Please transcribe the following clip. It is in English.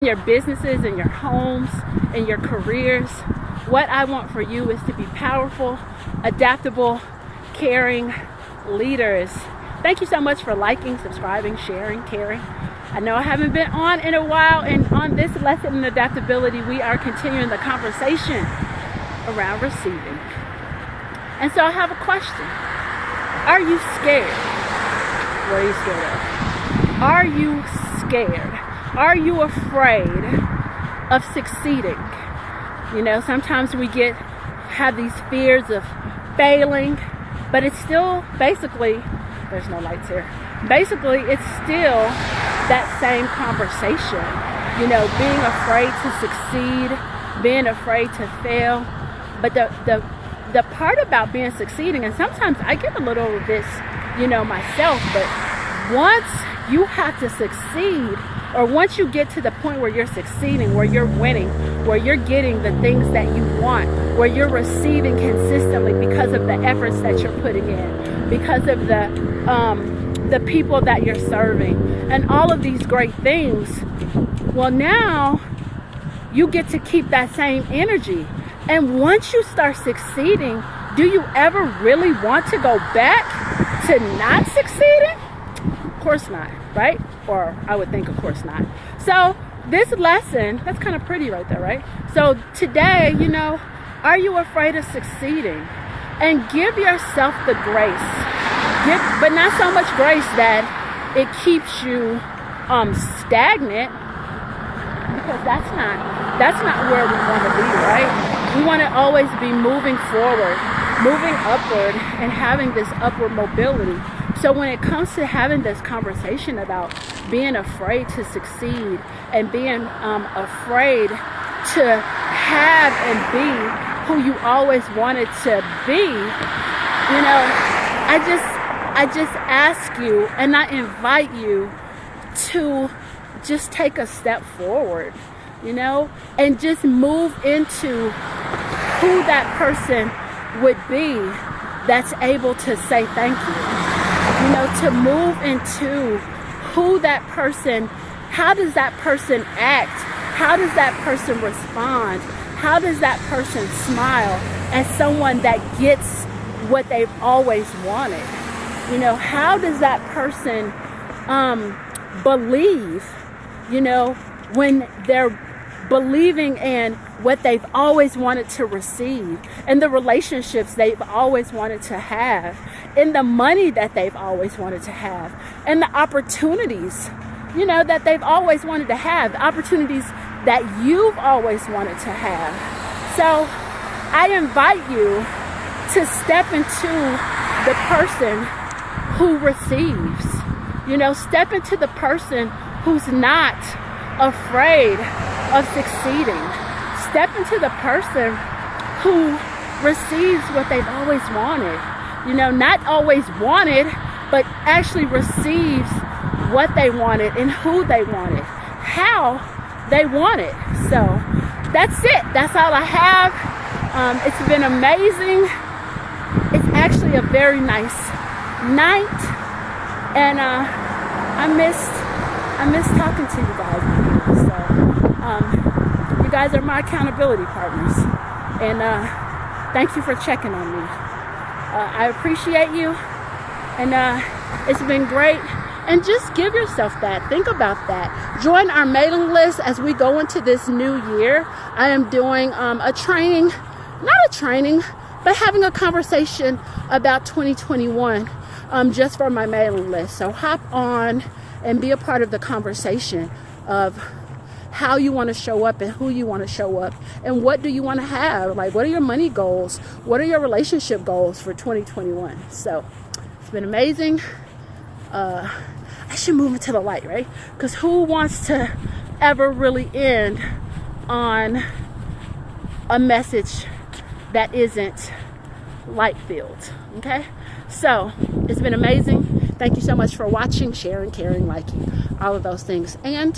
your businesses, in your homes, in your careers. What I want for you is to be powerful, adaptable, caring leaders. Thank you so much for liking, subscribing, sharing, caring. I know I haven't been on in a while, and on this lesson in adaptability, we are continuing the conversation around receiving. And so I have a question. Are you scared? What are you scared of? Are you scared? Are you afraid of succeeding? You know, sometimes we have these fears of failing, but it's still basically, there's no lights here. Basically, it's still that same conversation. You know, being afraid to succeed, being afraid to fail. But the part about being succeeding, and sometimes I get a little of this, you know, myself, but once you have to succeed, or once you get to the point where you're succeeding, where you're winning, where you're getting the things that you want, where you're receiving consistently because of the efforts that you're putting in, because of the people that you're serving, and all of these great things, well, now you get to keep that same energy. And once you start succeeding, do you ever really want to go back to not succeeding? Of course not, right? Or I would think, of course not. So this lesson, that's kind of pretty right there, right? So today, you know, are you afraid of succeeding? And give yourself the grace. But not so much grace that it keeps you stagnant, because that's not where we want to be, right? We want to always be moving forward, moving upward, and having this upward mobility. So when it comes to having this conversation about being afraid to succeed and being afraid to have and be who you always wanted to be, you know, I just ask you and I invite you to just take a step forward, you know, and just move into who that person would be that's able to say thank you. You know, to move into who that person, how does that person act? How does that person respond? How does that person smile as someone that gets what they've always wanted? You know, how does that person believe, you know, when they're believing in what they've always wanted to receive, in the relationships they've always wanted to have, in the money that they've always wanted to have, and the opportunities, you know, that they've always wanted to have, the opportunities that you've always wanted to have. So I invite you to step into the person who receives, you know, step into the person who's not afraid of succeeding. Step into the person who receives what they've always wanted. You know, not always wanted, but actually receives what they wanted and who they wanted, how they wanted. So that's it. That's all I have. It's been amazing. It's actually a very nice night, and I missed talking to you guys. So you guys are my accountability partners, and thank you for checking on me. I appreciate you, and it's been great. And just give yourself that. Think about that. Join our mailing list as we go into this new year. I am doing a training, not a training, but having a conversation about 2021 just for my mailing list. So hop on and be a part of the conversation of how you want to show up and who you want to show up and what do you want to have. Like, what are your money goals? What are your relationship goals for 2021? So it's been amazing. I should move into the light, right? Because who wants to ever really end on a message that isn't light-filled, okay? So it's been amazing. Thank you so much for watching, sharing, caring, liking, all of those things. And